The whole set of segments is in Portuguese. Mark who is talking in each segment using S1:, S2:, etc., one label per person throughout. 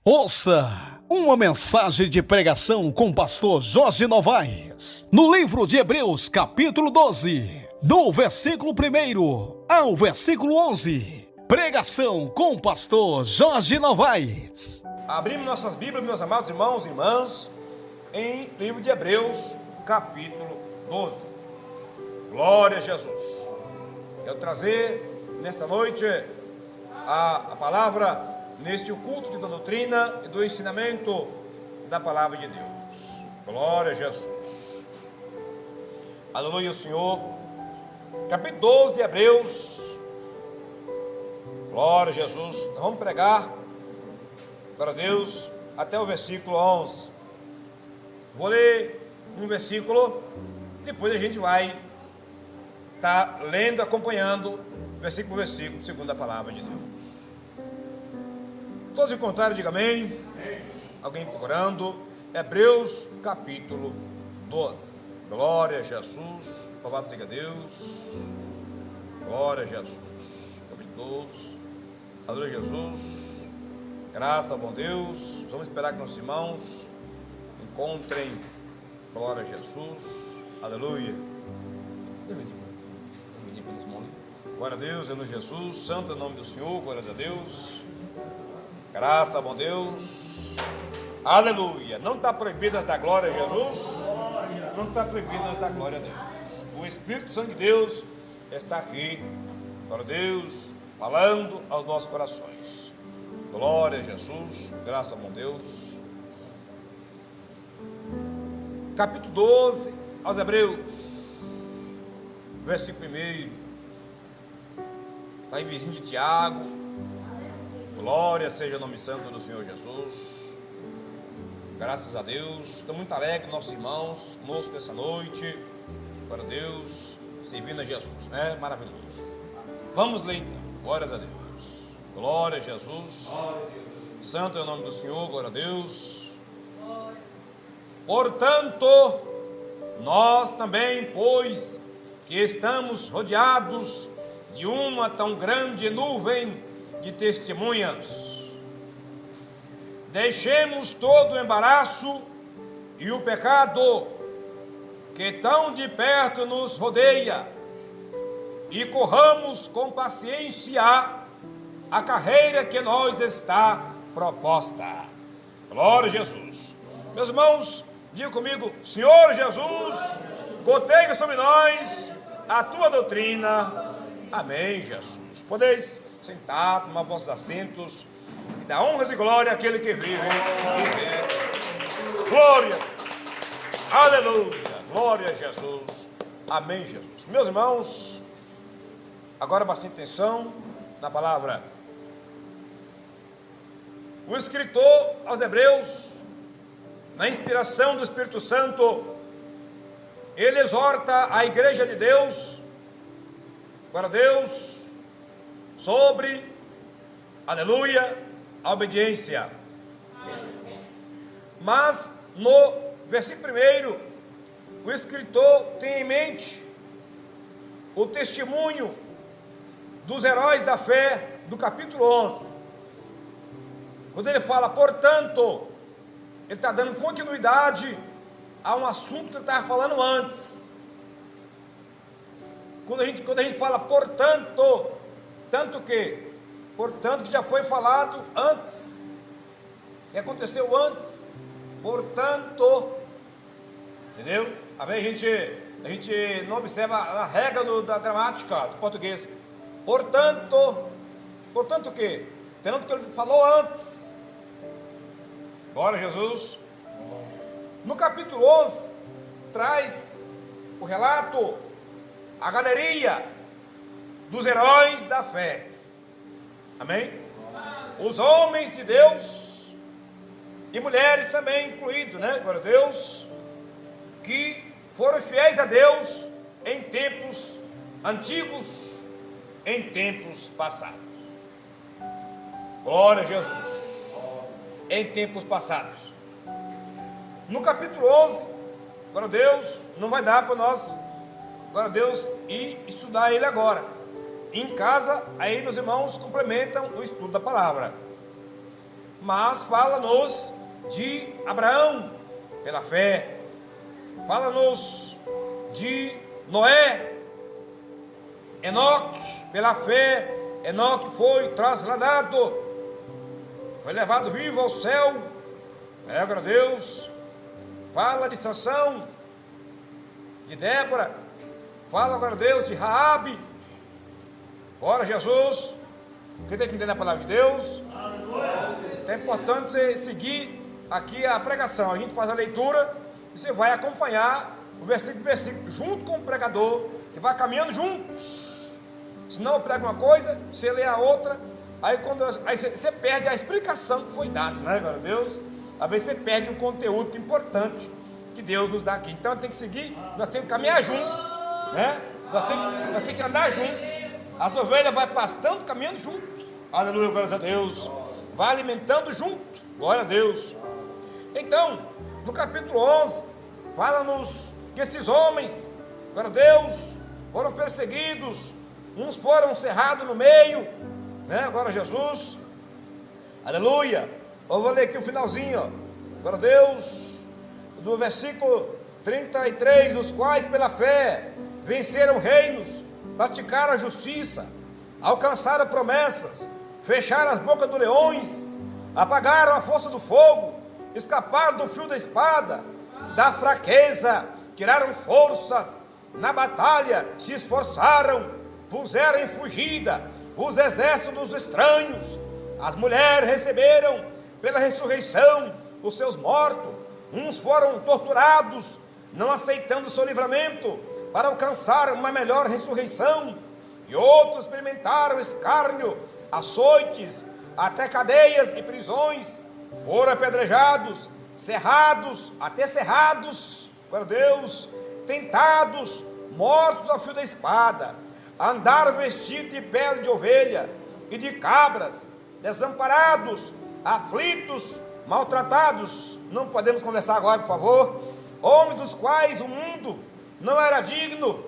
S1: Ouça uma mensagem de pregação com o pastor Jorge Novaes, no livro de Hebreus, capítulo 12, do versículo 1 ao versículo 11. Pregação com o pastor Jorge Novaes.
S2: Abrimos nossas Bíblias, meus amados irmãos e irmãs, em livro de Hebreus, capítulo 12. Glória a Jesus. Quero trazer nesta noite a palavra neste culto da doutrina e do ensinamento da palavra de Deus. Glória a Jesus. Aleluia, Senhor. Capítulo 12 de Hebreus. Glória a Jesus. Nós vamos pregar, glória a Deus, até o versículo 11. Vou ler um versículo, depois a gente vai estar lendo, acompanhando, versículo por versículo, segundo a palavra de Deus. Todos encontraram, diga amém. Amém. Alguém procurando? Hebreus capítulo 12. Glória a Jesus. Louvado seja Deus. Glória a Jesus. Capítulo 12. Aleluia, Jesus. Graças ao bom Deus. Vamos esperar que nossos irmãos encontrem. Glória a Jesus. Aleluia. Glória a Deus, aleluia, Jesus. Santo é o nome do Senhor. Glória a Deus. Graças ao bom Deus. Aleluia. Não está proibido nós dar glória a Jesus? Não está proibido nós dar glória a Deus. O Espírito Santo de Deus está aqui, glória a Deus, falando aos nossos corações. Glória a Jesus. Graças ao bom Deus. Capítulo 12 aos Hebreus, versículo 1. Está aí vizinho de Tiago. Glória seja o nome santo do Senhor Jesus. Graças a Deus. Estou muito alegre, nossos irmãos conosco nessa noite. Glória a Deus, servindo a Jesus, né? Maravilhoso. Vamos ler então. Glórias a Deus. Glória a Jesus. Santo é o nome do Senhor. Glória a Deus. Portanto, nós também, pois que estamos rodeados de uma tão grande nuvem de testemunhas, deixemos todo o embaraço e o pecado que tão de perto nos rodeia e corramos com paciência a carreira que nos está proposta. Glória a Jesus. Meus irmãos, diga comigo: Senhor Jesus, goteia sobre nós a tua doutrina. Amém, Jesus. Podeis sentar, tomar vossos assentos e dar honras e glória àquele que vive e vê. Glória, aleluia, glória a Jesus. Amém, Jesus. Meus irmãos, agora bastante atenção na palavra. O escritor aos Hebreus, na inspiração do Espírito Santo, ele exorta a igreja de Deus, glória a Deus, sobre, aleluia, a obediência. Mas no versículo 1, o escritor tem em mente o testemunho dos heróis da fé do capítulo 11. Quando ele fala, portanto, ele está dando continuidade a um assunto que ele estava falando antes. Quando a gente fala, portanto, tanto que já foi falado antes, que aconteceu antes, portanto, entendeu? A gente não observa a regra da gramática do português. Portanto o quê? Tanto que ele falou antes. Glória a Jesus. No capítulo 11, traz o relato, a galeria dos heróis da fé. Amém? Os homens de Deus e mulheres também incluídos, né? Glória a Deus, que foram fiéis a Deus em tempos antigos, em tempos passados. Glória a Jesus. Em tempos passados. No capítulo 11, glória a Deus, não vai dar para nós, glória a Deus, ir estudar ele agora. Em casa, aí meus irmãos complementam o estudo da palavra. mas fala-nos de Abraão, pela fé. Fala-nos de Noé, Enoque, pela fé. Enoque foi trasladado, foi levado vivo ao céu. Glória a Deus. Fala de Sansão, de Débora. Fala, glória a Deus, de Raabe. Ora, Jesus. Quem tem que entender a palavra de Deus? É importante você seguir aqui a pregação. A gente faz a leitura e você vai acompanhar o versículo por versículo, junto com o pregador, que vai caminhando juntos. Senão eu prego uma coisa, você lê a outra, aí você perde a explicação que foi dada, né, glória a Deus? Às vezes você perde um conteúdo importante que Deus nos dá aqui. Então tem que seguir, nós temos que caminhar junto, né? Nós temos que andar junto. As ovelhas vão pastando, caminhando junto. Aleluia, glória a Deus. Vai alimentando junto, glória a Deus. Então, no capítulo 11, fala-nos que esses homens, glória a Deus, foram perseguidos. Uns foram cerrados no meio, né? Agora Jesus, aleluia. Eu vou ler aqui o finalzinho, ó. Glória a Deus, do versículo 33, os quais pela fé venceram reinos, praticaram a justiça, alcançaram promessas, fecharam as bocas dos leões, apagaram a força do fogo, escaparam do fio da espada, da fraqueza, tiraram forças, na batalha se esforçaram, puseram em fugida os exércitos dos estranhos. As mulheres receberam pela ressurreição os seus mortos. Uns foram torturados, não aceitando o seu livramento, para alcançar uma melhor ressurreição, e outros experimentaram escárnio, açoites, até cadeias e prisões. Foram apedrejados, cerrados, até cerrados, glória a Deus, tentados, mortos ao fio da espada, andaram vestidos de pele de ovelha e de cabras, desamparados, aflitos, maltratados. Não podemos conversar agora, por favor. Homens dos quais o mundo não era digno,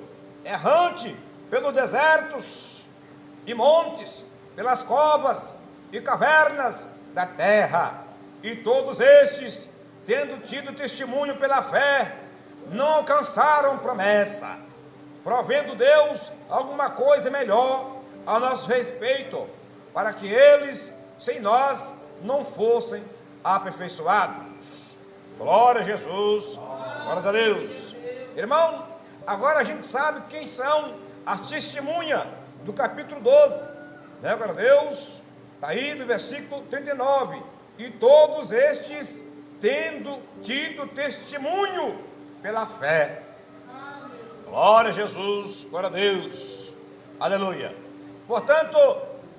S2: errante pelos desertos e montes, pelas covas e cavernas da terra. E todos estes, tendo tido testemunho pela fé, não alcançaram promessa, provendo Deus alguma coisa melhor a nosso respeito, para que eles, sem nós, não fossem aperfeiçoados. Glória a Jesus, glórias a Deus. Irmão, agora a gente sabe quem são as testemunhas do capítulo 12, né? Glória a Deus, está aí no versículo 39, e todos estes, tendo tido testemunho pela fé. Glória a Jesus, glória a Deus, aleluia. Portanto,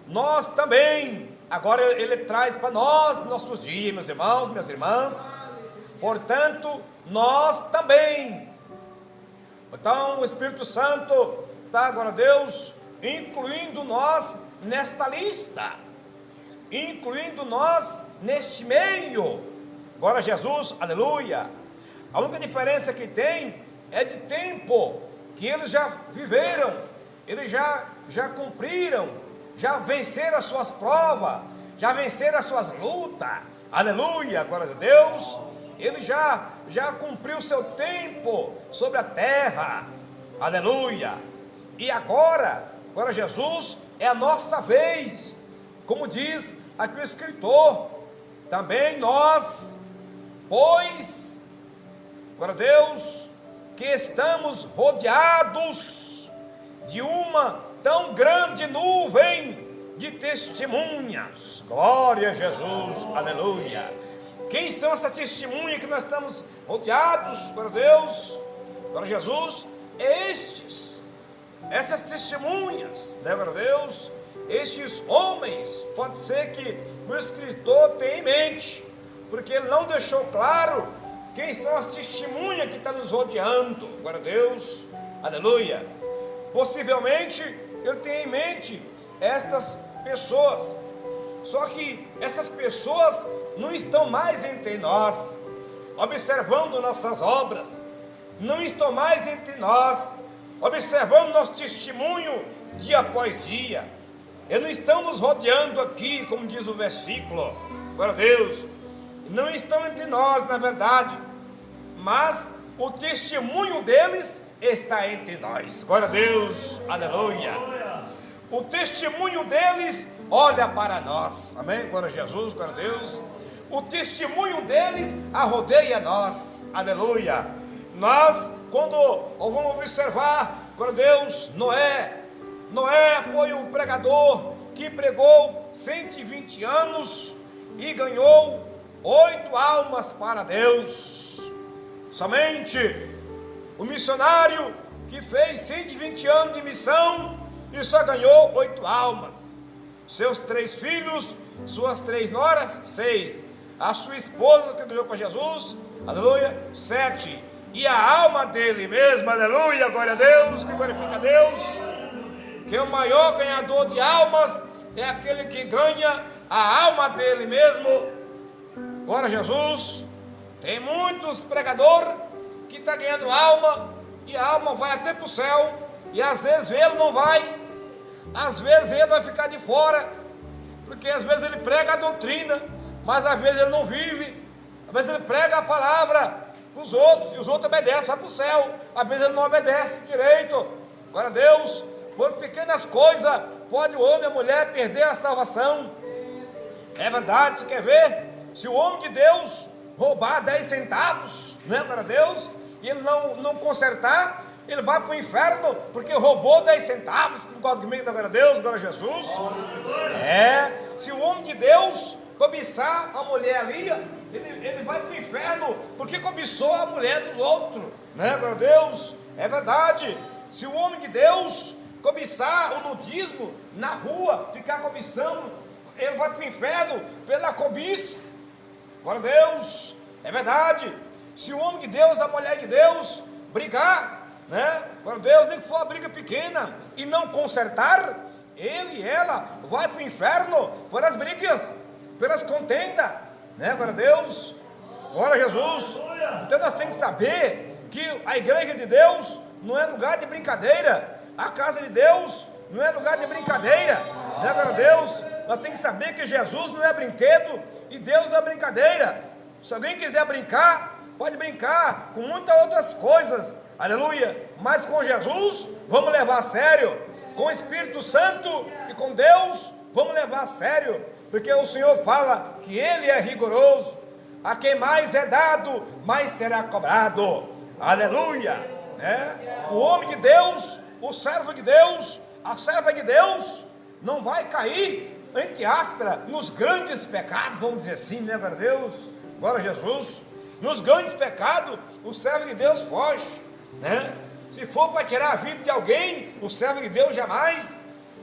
S2: nós também, agora ele traz para nós, nossos dias, meus irmãos, minhas irmãs, portanto, nós também. Então, o Espírito Santo está, glória a Deus, incluindo nós nesta lista, incluindo nós neste meio. Glória a Jesus, aleluia. A única diferença que tem é de tempo, que eles já viveram, eles já cumpriram, já venceram as suas provas, já venceram as suas lutas, aleluia, glória a Deus. Ele já cumpriu o seu tempo sobre a terra, aleluia. E agora, glória a Jesus, é a nossa vez, como diz aqui o escritor, também nós, pois, glória a Deus, que estamos rodeados de uma tão grande nuvem de testemunhas. Glória a Jesus, aleluia. Quem são essas testemunhas que nós estamos rodeados, glória a Deus, glória a Jesus? Essas testemunhas, né, glória a Deus, estes homens, pode ser que o escritor tenha em mente, porque ele não deixou claro quem são as testemunhas que estão nos rodeando, glória a Deus, aleluia. Possivelmente ele tem em mente estas pessoas, só que essas pessoas não estão mais entre nós, observando nossas obras, não estão mais entre nós, observando nosso testemunho dia após dia. Eles não estão nos rodeando aqui, como diz o versículo, glória a Deus, não estão entre nós, na verdade, mas o testemunho deles está entre nós. Glória a Deus, aleluia. O testemunho deles olha para nós, amém? Glória a Jesus, glória a Deus. O testemunho deles arrodeia nós, aleluia. Nós, quando vamos observar, glória a Deus, Noé foi o pregador que pregou 120 anos e ganhou 8 almas para Deus. Somente o missionário que fez 120 anos de missão e só ganhou 8 almas. Seus 3 filhos, suas 3 noras, 6. A sua esposa que ganhou para Jesus, aleluia, 7. E a alma dele mesmo, aleluia, glória a Deus, que glorifica a Deus, que o maior ganhador de almas é aquele que ganha a alma dele mesmo. Glória a Jesus. Tem muitos pregadores que estão ganhando alma, e a alma vai até para o céu, e às vezes ele não vai, às vezes ele vai ficar de fora, porque às vezes ele prega a doutrina, mas às vezes ele não vive, às vezes ele prega a palavra para os outros, e os outros obedecem, vai para o céu, às vezes ele não obedece direito. Glória a Deus. Por pequenas coisas pode o homem e a mulher perder a salvação. É verdade, você quer ver? Se o homem de Deus roubar 10 centavos, né, glória a Deus, e ele não consertar, ele vai para o inferno, porque roubou 10 centavos, que concorda comigo, glória a Deus, glória a Jesus. Se o homem de Deus cobiçar a mulher ali, ele vai para o inferno, porque cobiçou a mulher dos outros, né, glória a Deus, é verdade. Se o homem de Deus cobiçar o nudismo na rua, ficar cobiçando, ele vai para o inferno pela cobiça. Glória a Deus, é verdade. Se o homem de Deus, a mulher de Deus brigar, né, glória a Deus, nem que for uma briga pequena e não consertar, ele e ela vai para o inferno pelas brigas, pelas contendas, né, glória a Deus, glória a Jesus. Então nós temos que saber que a igreja de Deus não é lugar de brincadeira, a casa de Deus não é lugar de brincadeira, né, glória a Deus. Nós temos que saber que Jesus não é brinquedo e Deus não é brincadeira. Se alguém quiser brincar, pode brincar com muitas outras coisas, aleluia, mas com Jesus vamos levar a sério, com o Espírito Santo e com Deus vamos levar a sério, porque o Senhor fala que Ele é rigoroso. A quem mais é dado, mais será cobrado, aleluia, né? O homem de Deus, o servo de Deus, a serva de Deus não vai cair, entre aspas, nos grandes pecados, vamos dizer assim, né, glória a Deus, glória a Jesus. Nos grandes pecados, o servo de Deus foge, né? Se for para tirar a vida de alguém, o servo de Deus jamais.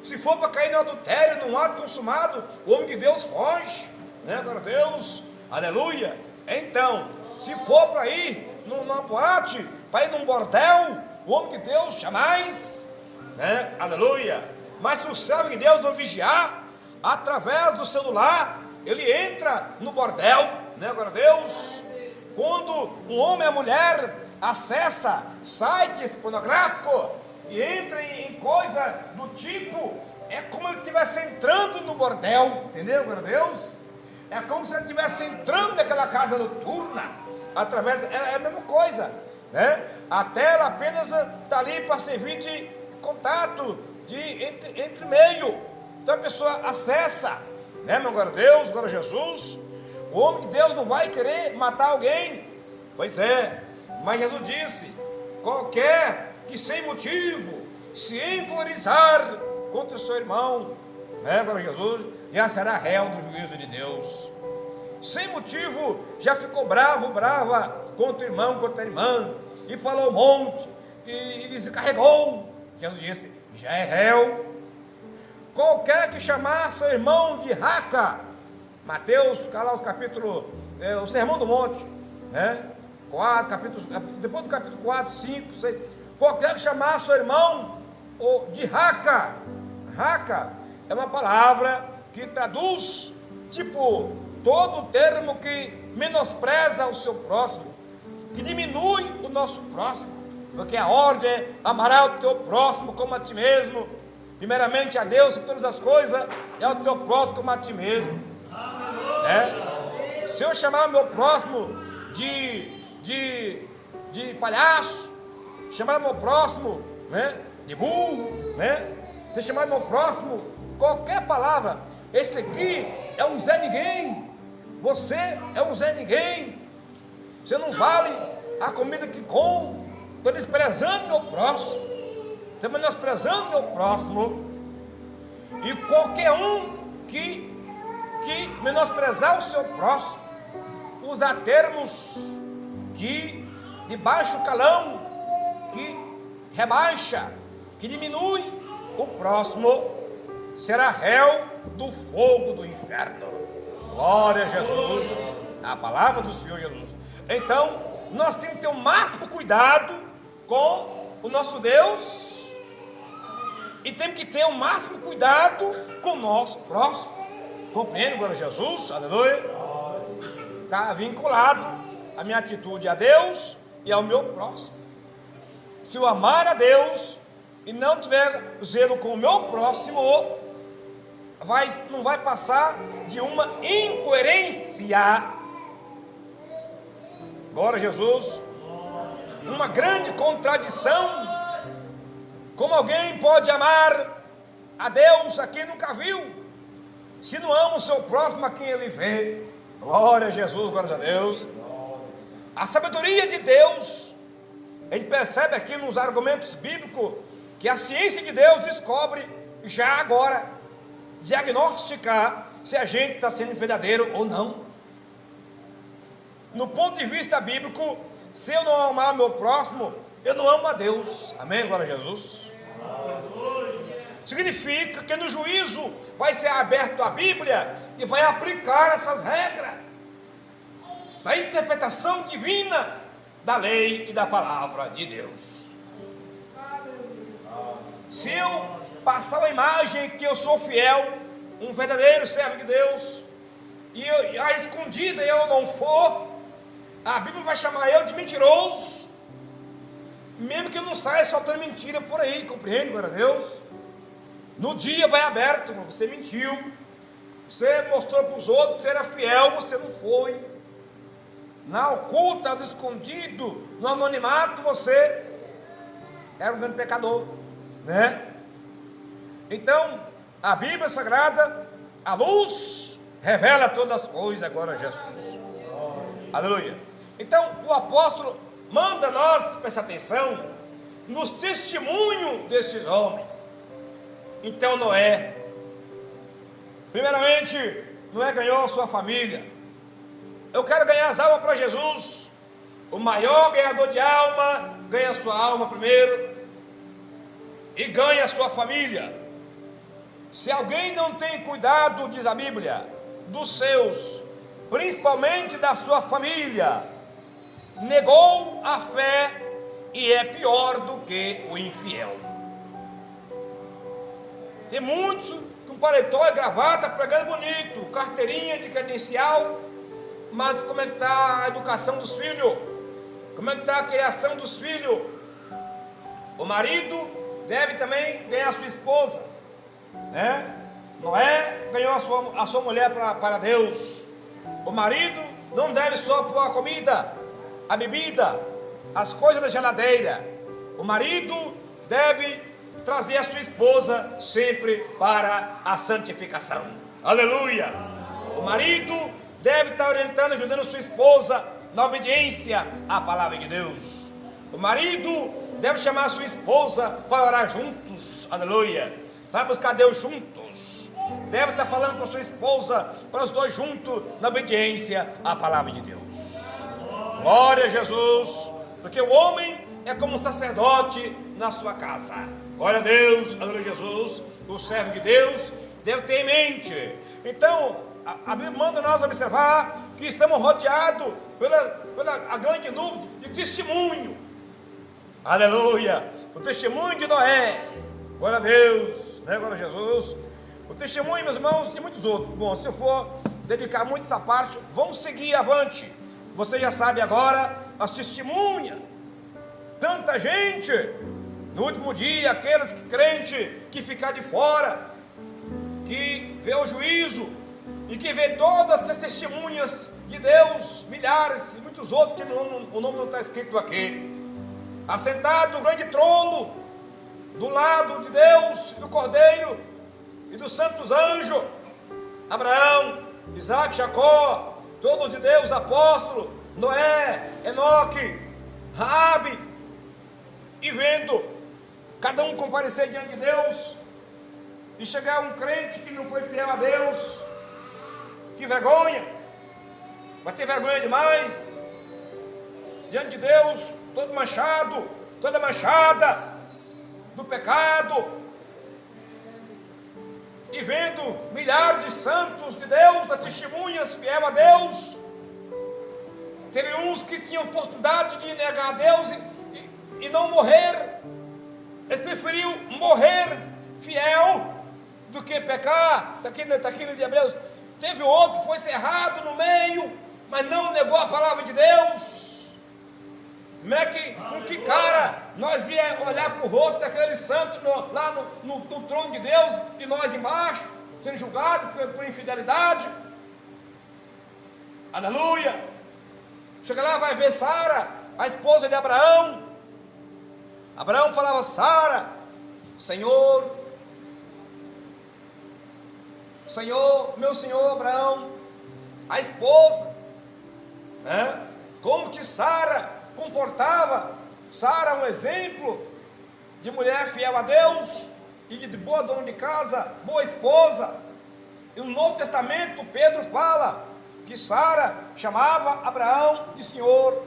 S2: Se for para cair no adultério, num ato consumado, o homem de Deus foge, né, glória a Deus, aleluia. Então, se for para ir numa boate, para ir num bordel, o homem de Deus jamais, né, aleluia. Mas se o servo de Deus não vigiar, através do celular, ele entra no bordel, né, glória a Deus. Quando um homem e a mulher acessa sites pornográficos e entra em coisa do tipo, é como ele estivesse entrando no bordel, entendeu, glória a Deus? É como se ele estivesse entrando naquela casa noturna, através, é a mesma coisa, né? A tela apenas está ali para servir de contato, entre meio. Então a pessoa acessa, né, meu glória a Deus, glória a Jesus. O homem de Deus não vai querer matar alguém, pois é, mas Jesus disse: qualquer que sem motivo se encolerizar contra o seu irmão, né, glória a Jesus, já será réu do juízo de Deus. Sem motivo já ficou brava contra o irmão, contra a irmã, e falou um monte, e descarregou. Jesus disse: já é réu. Qualquer que chamar seu irmão de raca, Mateus, os capítulos, o Sermão do Monte, né? 4, capítulos, depois do capítulo 4, 5, 6, qualquer que chamar seu irmão de raca é uma palavra que traduz, tipo, todo termo que menospreza o seu próximo, que diminui o nosso próximo, porque a ordem é amarás o teu próximo como a ti mesmo. Primeiramente a Deus sobre todas as coisas, é o teu próximo como a ti mesmo. Se eu chamar o meu próximo de palhaço, chamar o meu próximo, né, de burro, né? Se chamar o meu próximo qualquer palavra, esse aqui é um Zé Ninguém, você é um Zé Ninguém, você não vale a comida que come, estou desprezando meu próximo, estou menosprezando meu próximo. E qualquer um que menosprezar o seu próximo, usar termos que de baixo calão, que rebaixa, que diminui o próximo, será réu do fogo do inferno. Glória a Jesus, a palavra do Senhor Jesus. Então, nós temos que ter o máximo cuidado com o nosso Deus e temos que ter o máximo cuidado com o nosso próximo. Compreende, glória a Jesus? Aleluia. Está vinculado a minha atitude a Deus e ao meu próximo. Se eu amar a Deus e não tiver zelo com o meu próximo, não vai passar de uma incoerência. Glória a Jesus. Uma grande contradição. Como alguém pode amar a Deus a quem nunca viu, se não ama o seu próximo a quem ele vê? Glória a Jesus, glória a Deus. A sabedoria de Deus, a gente percebe aqui nos argumentos bíblicos, que a ciência de Deus descobre já agora, diagnosticar se a gente está sendo verdadeiro ou não. No ponto de vista bíblico, se eu não amar meu próximo, eu não amo a Deus. Amém, glória a Jesus. Significa que no juízo vai ser aberto a Bíblia e vai aplicar essas regras da interpretação divina da lei e da palavra de Deus. Se eu passar a imagem que eu sou fiel, um verdadeiro servo de Deus, e a escondida eu não for, a Bíblia vai chamar eu de mentiroso, mesmo que eu não saia soltando mentira por aí, compreende, glória a Deus? No dia vai aberto, você mentiu, você mostrou para os outros que você era fiel, você não foi. Na oculta, escondido, no anonimato, você era um grande pecador, né? Então, a Bíblia Sagrada, a luz, revela todas as coisas, agora Jesus. Aleluia. Então, o apóstolo manda nós prestar atenção nos testemunhos desses homens. Então Noé, primeiramente, Noé ganhou a sua família. Eu quero ganhar as almas para Jesus. O maior ganhador de alma ganha a sua alma primeiro e ganha a sua família. Se alguém não tem cuidado, diz a Bíblia, dos seus, principalmente da sua família, negou a fé e é pior do que o infiel. Tem muitos com paletó e gravata, pregando bonito, carteirinha de credencial, mas como é que está a educação dos filhos? Como é que está a criação dos filhos? O marido deve também ganhar a sua esposa, né? Noé ganhou a sua mulher para Deus. O marido não deve só pôr a comida, a bebida, as coisas da geladeira. O marido deve trazer a sua esposa sempre para a santificação. Aleluia! O marido deve estar orientando, ajudando sua esposa na obediência à palavra de Deus. O marido deve chamar a sua esposa para orar juntos. Aleluia! Para buscar Deus juntos. Deve estar falando com a sua esposa para os dois juntos na obediência à palavra de Deus. Glória a Jesus! Porque o homem é como um sacerdote na sua casa. Glória a Deus, aleluia, Jesus, o servo de Deus deve ter em mente. Então, a Bíblia manda nós observar que estamos rodeados pela grande nuvem de testemunho. Aleluia, o testemunho de Noé. Glória a Deus, né? Glória a Jesus. O testemunho, meus irmãos, de muitos outros. Bom, se eu for dedicar muito essa parte, vamos seguir avante. Você já sabe agora as testemunhas. Tanta gente. No último dia, aqueles crentes que ficar de fora, que vê o juízo, e que vê todas as testemunhas de Deus, milhares e muitos outros que o nome não está escrito aqui, assentado no grande trono, do lado de Deus, do Cordeiro e dos santos anjos, Abraão, Isaac, Jacó, todos de Deus, apóstolos, Noé, Enoque, Raabe, e vendo cada um comparecer diante de Deus, e chegar um crente que não foi fiel a Deus, que vergonha, vai ter vergonha demais, diante de Deus, todo manchado, toda manchada do pecado, e vendo milhares de santos de Deus, das testemunhas fiel a Deus. Teve uns que tinham oportunidade de negar a Deus e não morrer, eles preferiam morrer fiel do que pecar. Está aqui no livro de Hebreus. Teve outro que foi cerrado no meio, mas não negou a palavra de Deus. Com que cara nós viemos olhar para o rosto daquele santo lá no trono de Deus, e nós embaixo, sendo julgados por infidelidade? Aleluia! Chega lá, vai ver Sara, a esposa de Abraão. Abraão falava: Sara, Senhor, meu senhor Abraão, a esposa, né? Como que Sara comportava? Sara, um exemplo de mulher fiel a Deus e de boa dona de casa, boa esposa. E no Novo Testamento, Pedro fala que Sara chamava Abraão de senhor.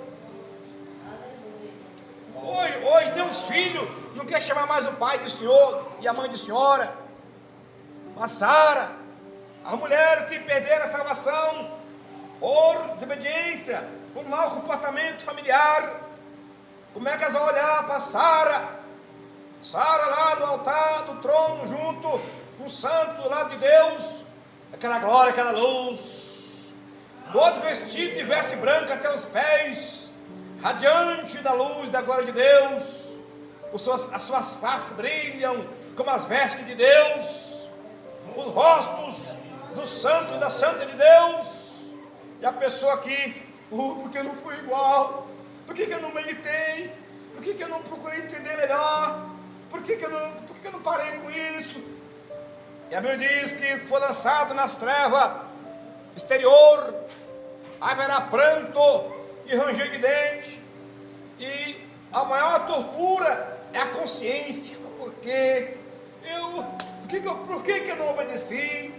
S2: Hoje nem os filhos não querem chamar mais o pai de senhor e a mãe de senhora. Mas Sara, as mulheres que perderam a salvação por desobediência, por mau comportamento familiar, como é que elas vão olhar para Sara? Sara lá no altar do trono, junto com o santo do lado de Deus, aquela glória, aquela luz, todo vestido de veste branca até os pés, radiante da luz da glória de Deus. As suas faces brilham como as vestes de Deus, os rostos do santo e da santa de Deus. E a pessoa aqui: porque eu não fui igual, por que eu não meditei, por que eu não procurei entender melhor, por que eu não parei com isso? E a Bíblia diz que foi lançado nas trevas exterior, haverá pranto e ranger de dente, e a maior tortura é a consciência. Por que eu não obedeci?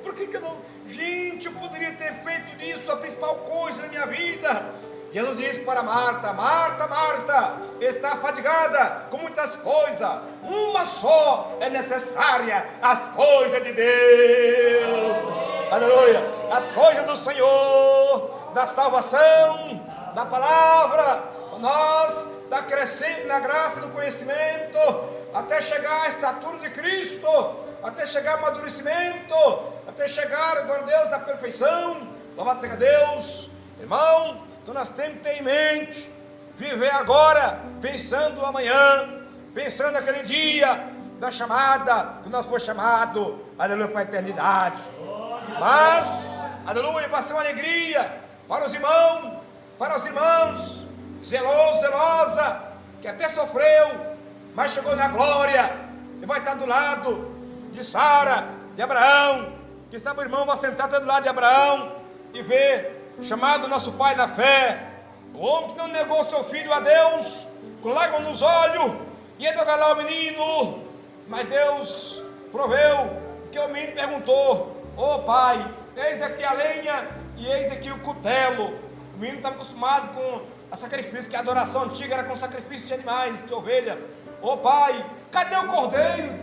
S2: Por que eu não... Gente, eu poderia ter feito disso a principal coisa na minha vida. Jesus disse para Marta: Marta, Marta, está fadigada com muitas coisas, uma só é necessária, as coisas de Deus. Aleluia. As coisas do Senhor, da salvação, da palavra. Nós está crescendo na graça e no conhecimento, até chegar à estatura de Cristo, até chegar ao amadurecimento, até chegar, glória a Deus, à perfeição. Louvado seja Deus. Irmão, então nós temos que ter em mente, viver agora, pensando amanhã, pensando naquele dia da chamada, que nós foi chamado, aleluia, para a eternidade. Mas, aleluia, vai ser uma alegria para os irmãos, para os irmãos, zeloso, zelosa, que até sofreu, mas chegou na glória, e vai estar do lado de Sara, de Abraão. Quem sabe o irmão vai sentar do lado de Abraão e ver, chamado nosso pai na fé, o homem que não negou seu filho a Deus, com lágrimas nos olhos, e ele vai lá o menino, mas Deus proveu, porque o menino perguntou: ô pai, eis aqui a lenha e eis aqui o cutelo. O menino estava acostumado com a sacrifício, que a adoração antiga era com sacrifício de animais, de ovelha. Ô pai, cadê o cordeiro?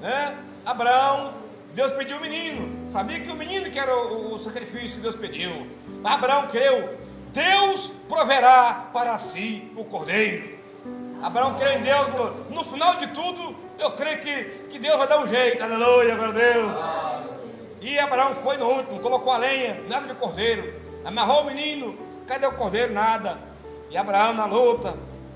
S2: Né? Abraão, Deus pediu o menino, sabia que o menino que era o sacrifício que Deus pediu. Abraão creu: Deus proverá para si o cordeiro. Abraão creu em Deus, falou: no final de tudo, eu creio que Deus vai dar um jeito. Aleluia, glória a Deus. E Abraão foi no último, colocou a lenha, nada de cordeiro, amarrou o menino, cadê o cordeiro? Nada. E Abraão na luta,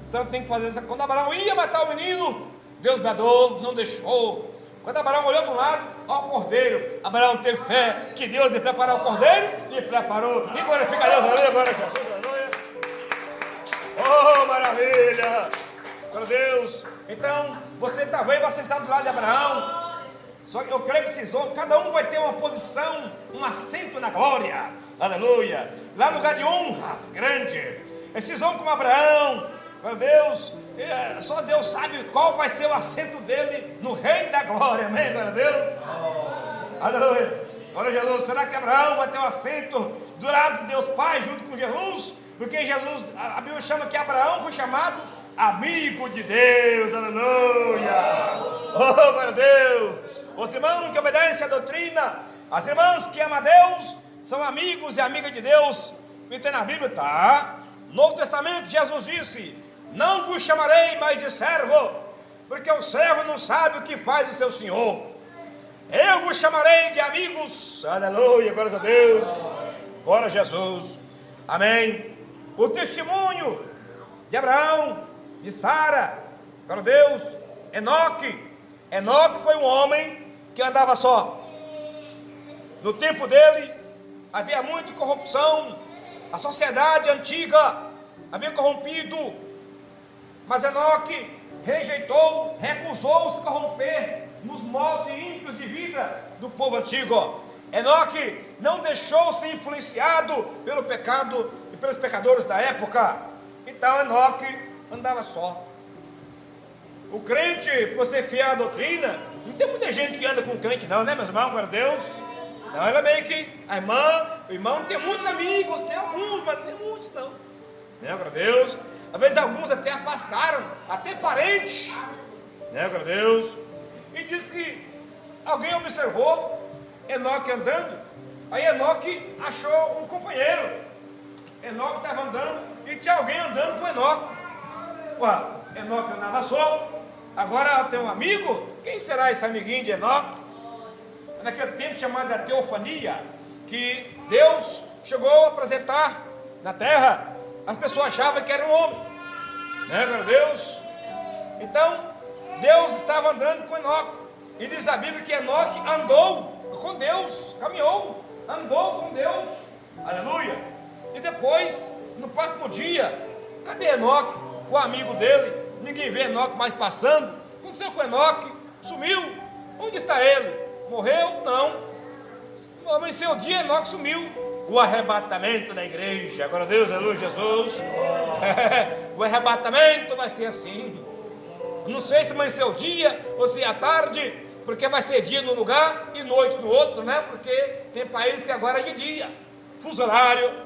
S2: então tem que fazer isso. Quando Abraão ia matar o menino, Deus bradou, não deixou. Quando Abraão olhou do lado, ó o cordeiro, Abraão teve fé que Deus lhe preparou o cordeiro e preparou. E glorifica a Deus, aleluia, glória a Jesus, aleluia. Oh, maravilha! Glória a Deus. Então, você talvez vai sentar do lado de Abraão. Só que eu creio que esses homens, cada um vai ter uma posição, um assento na glória. Aleluia. Lá no lugar de honras grande. Esses homens como Abraão, glória a Deus, só Deus sabe qual vai ser o assento dele no reino da glória. Amém, glória a Deus. Aleluia. Glória a Jesus. Será que Abraão vai ter um assento do lado de Deus Pai junto com Jesus? Porque Jesus, a Bíblia chama que Abraão foi chamado amigo de Deus. Aleluia. Oh, glória a Deus. Os irmãos que obedecem à doutrina, as irmãs que amam a Deus, são amigos e amigas de Deus. E tem na Bíblia, tá? No Novo Testamento, Jesus disse: não vos chamarei mais de servo, porque o servo não sabe o que faz o seu senhor. Eu vos chamarei de amigos. Aleluia, glória a Deus. Glória a Jesus. Amém. O testemunho de Abraão, de Sara, glória a Deus. Enoque foi um homem que andava só. No tempo dele havia muita corrupção, a sociedade antiga havia corrompido, mas Enoque rejeitou, recusou se corromper nos moldes ímpios de vida do povo antigo. Enoque não deixou ser influenciado pelo pecado e pelos pecadores da época. Então Enoque andava só. O crente, por ser fiel à doutrina, não tem muita gente que anda com crente não, né, meus irmãos? Glória a Deus. Não, ela meio que, a irmã, o irmão tem muitos amigos, tem alguns, mas não tem muitos não. Né, glória a Deus. Às vezes alguns até afastaram, até parentes. Né, glória a Deus. E diz que alguém observou Enoque andando, aí Enoque achou um companheiro. Enoque estava andando e tinha alguém andando com Enoque. Ué, Enoque andava só, agora tem um amigo. Quem será esse amiguinho de Enoque? Naquele tempo chamado a teofania, que Deus chegou a apresentar na terra, as pessoas achavam que era um homem, né, glória a Deus. Então Deus estava andando com Enoque, e diz a Bíblia que Enoque andou com Deus, caminhou, andou com Deus, aleluia. E depois, no próximo dia, cadê Enoque? O amigo dele, ninguém vê Enoque mais passando. O que aconteceu com Enoque? Sumiu. Onde está ele? Morreu? Não. No amanhecer o dia, Enoque sumiu. O arrebatamento da igreja, agora Deus, aleluia, Jesus. O arrebatamento vai ser assim. Não sei se amanhecer o dia ou se é a tarde, porque vai ser dia num lugar e noite no outro, né? Porque tem países que agora é de dia, fuso horário.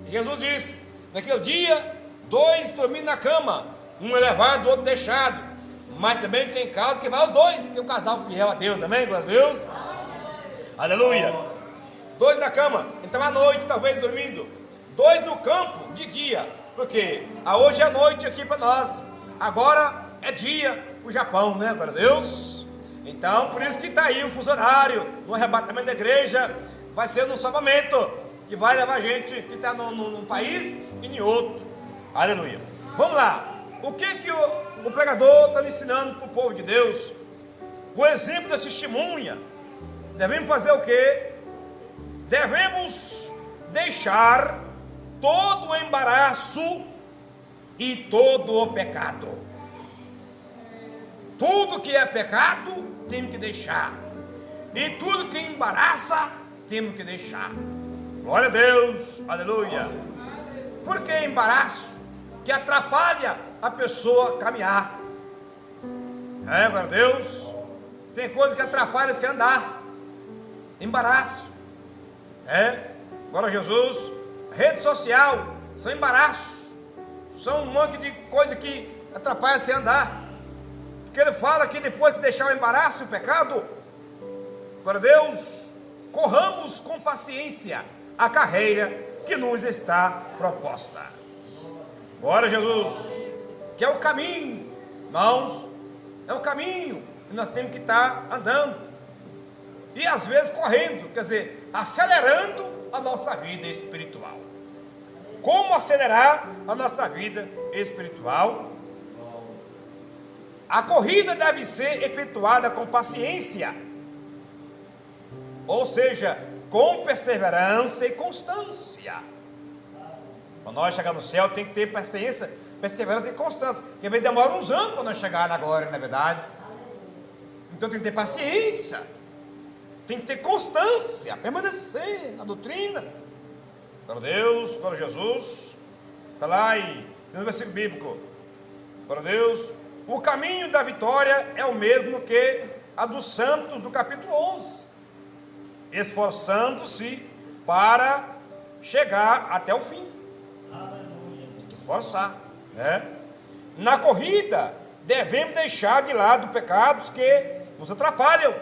S2: Jesus disse: naquele dia, 2 dormindo na cama, um elevado, outro deixado. Mas também tem casos que vai os dois, que é um casal fiel a Deus, amém? Glória a Deus. Aleluia. 2 na cama, então à noite talvez dormindo. 2 no campo de dia, porque hoje é noite aqui para nós, agora é dia o Japão, né? Glória a Deus. Então por isso que está aí o fuso horário, no arrebatamento da igreja, vai ser num salvamento, que vai levar gente que está num país e em outro. Aleluia. Vamos lá. O que o pregador está ensinando para o povo de Deus? O exemplo da testemunha. Devemos fazer o quê? Devemos deixar todo o embaraço e todo o pecado. Tudo que é pecado, temos que deixar. E tudo que embaraça, temos que deixar. Glória a Deus, aleluia. Por que embaraço? Que atrapalha a pessoa caminhar. Glória a Deus. Tem coisa que atrapalha você andar. Embaraço. Glória a Jesus. Rede social são embaraços. São um monte de coisa que atrapalha você andar. Porque ele fala que depois de deixar o embaraço e o pecado, glória a Deus, corramos com paciência a carreira que nos está proposta. Glória a Jesus, que é o caminho, irmãos, é o caminho que nós temos que estar andando, e às vezes correndo, quer dizer, acelerando a nossa vida espiritual. Como acelerar a nossa vida espiritual? A corrida deve ser efetuada com paciência, ou seja, com perseverança e constância. Para nós chegar no céu tem que ter paciência, perseverança e constância, porque vai demorar uns anos para nós chegar agora, não é verdade? Então tem que ter paciência, tem que ter constância, permanecer na doutrina. Glória a Deus, glória a Jesus. Está lá no versículo bíblico. Glória a Deus. O caminho da vitória é o mesmo que a dos santos do capítulo 11. Esforçando-se para chegar até o fim. Tem que esforçar, né? Na corrida, devemos deixar de lado pecados que nos atrapalham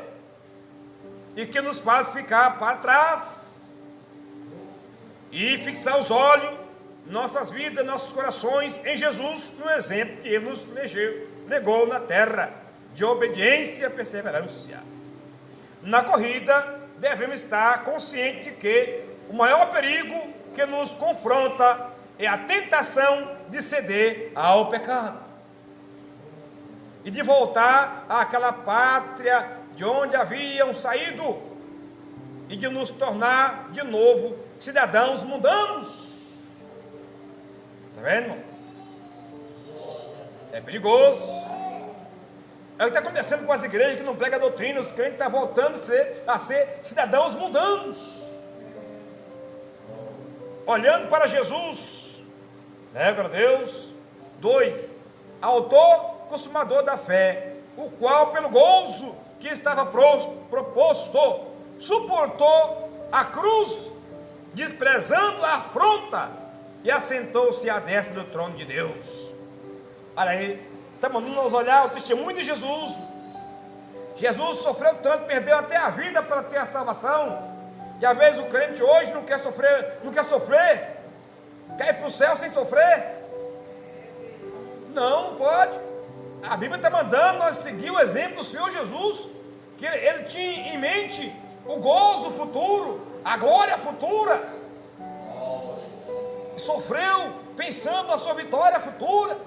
S2: e que nos fazem ficar para trás, e fixar os olhos, nossas vidas, nossos corações em Jesus, no exemplo que Ele nos negou na terra, de obediência e perseverança. Na corrida, devemos estar conscientes de que o maior perigo que nos confronta é a tentação de ceder ao pecado e de voltar àquela pátria de onde haviam saído e de nos tornar de novo cidadãos mundanos. Está vendo, irmão? É perigoso. É o que está acontecendo com as igrejas que não pregam a doutrina. Os crentes estão voltando a ser cidadãos mundanos, olhando para Jesus, né? Glória a Deus. 2. Autor consumador da fé, o qual pelo gozo que estava proposto, suportou a cruz, desprezando a afronta, e assentou-se à destra do trono de Deus. Olha aí, está mandando nos olhar o testemunho de Jesus. Jesus sofreu tanto, perdeu até a vida para ter a salvação, e às vezes o crente hoje não quer sofrer, quer ir para o céu sem sofrer. Não pode. A Bíblia está mandando nós seguir o exemplo do Senhor Jesus, que ele tinha em mente o gozo futuro, a glória futura, e sofreu pensando na sua vitória futura.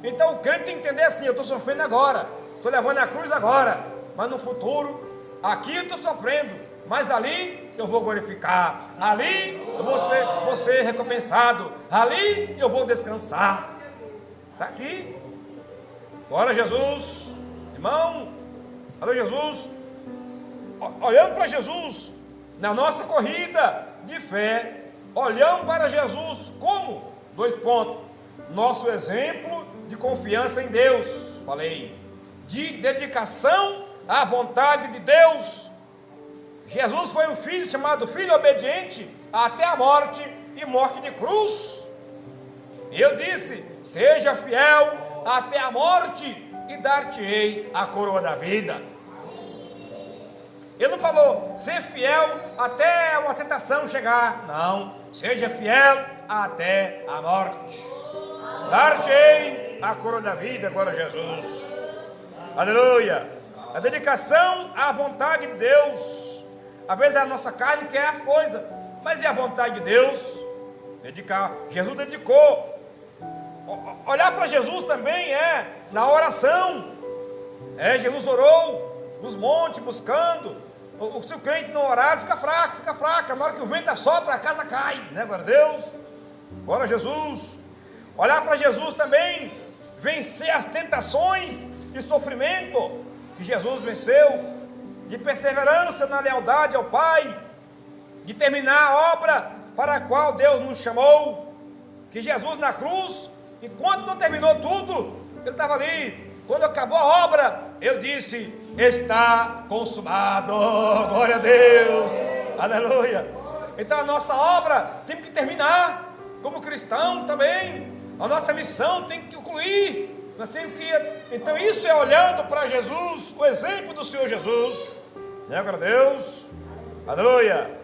S2: Então o crente tem que entender assim: eu estou sofrendo agora, estou levando a cruz agora, mas no futuro, aqui eu estou sofrendo, mas ali eu vou glorificar, ali eu vou ser recompensado, ali eu vou descansar. Está aqui. Glória a Jesus, irmão. Glória a Jesus. Olhando para Jesus na nossa corrida de fé, olhamos para Jesus como? 2 pontos: nosso exemplo de confiança em Deus, falei, de dedicação à vontade de Deus. Jesus foi um filho chamado filho obediente até a morte, e morte de cruz. Eu disse: seja fiel até a morte, e dar-te-ei a coroa da vida. Ele não falou ser fiel até uma tentação chegar. Não, seja fiel até a morte, dar-te-ei a coroa da vida. Glória a Jesus, aleluia. A dedicação à vontade de Deus. Às vezes a nossa carne quer as coisas, mas é a vontade de Deus. Dedicar. Jesus dedicou. Olhar para Jesus também é na oração. Jesus orou nos montes buscando. Se o crente não orar, fica fraco. Na hora que o vento assopra, a casa cai, né? Glória a Deus, glória a Jesus. Olhar para Jesus também, vencer as tentações e sofrimento que Jesus venceu, de perseverança na lealdade ao Pai, de terminar a obra para a qual Deus nos chamou. Que Jesus na cruz, enquanto não terminou tudo, ele estava ali. Quando acabou a obra, eu disse: está consumado. Glória a Deus, aleluia. Então a nossa obra tem que terminar. Como cristão também, a nossa missão tem que concluir. Nós temos que. Então isso é olhando para Jesus, o exemplo do Senhor Jesus, né? Glória a Deus, aleluia.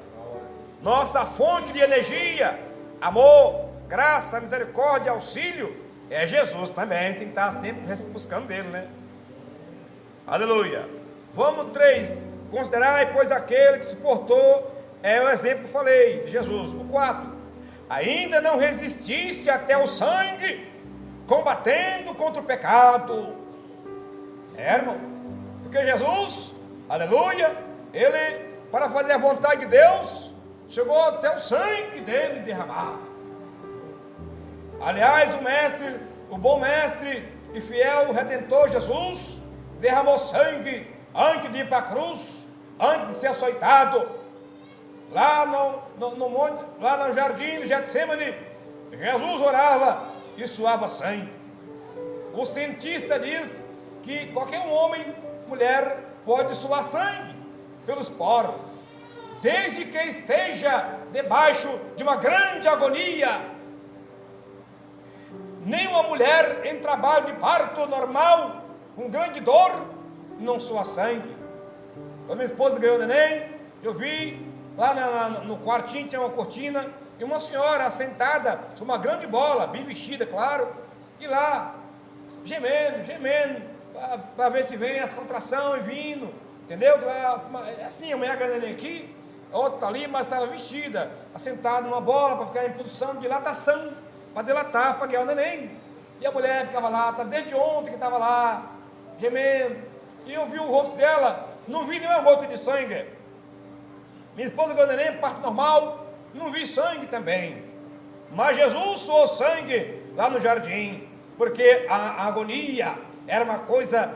S2: Nossa fonte de energia, amor, graça, misericórdia, auxílio, é Jesus também. Tem que estar sempre buscando dele, né? Aleluia. Vamos 3. Considerai, pois, aquele que suportou, é o exemplo que falei, de Jesus. O 4. Ainda não resististe até o sangue, combatendo contra o pecado. irmão, porque Jesus, aleluia, ele, para fazer a vontade de Deus, chegou até o sangue dele derramar. Aliás, o bom mestre e fiel Redentor Jesus, derramou sangue antes de ir para a cruz, antes de ser açoitado, lá no monte, lá no jardim de Getsemane. Jesus orava e suava sangue. O cientista diz que qualquer homem, mulher, pode suar sangue pelos poros, desde que esteja debaixo de uma grande agonia. Nenhuma mulher em trabalho de parto normal, com grande dor, não sua sangue. Quando minha esposa ganhou o neném, eu vi lá no quartinho, tinha uma cortina, e uma senhora sentada sobre uma grande bola, bem vestida, claro, e lá, gemendo, para ver se vem as contrações vindo, entendeu? Assim, a mulher ganhou o neném aqui, a outra ali, mas estava vestida, sentada numa bola, para ficar em posição de dilatação, para dilatar, para ganhar o neném. E a mulher ficava lá, desde ontem que estava lá, gemendo, e eu vi o rosto dela, não vi nenhuma gota de sangue. Minha esposa ganhou o neném, parto normal, não vi sangue também, mas Jesus suou sangue lá no jardim, porque a agonia era uma coisa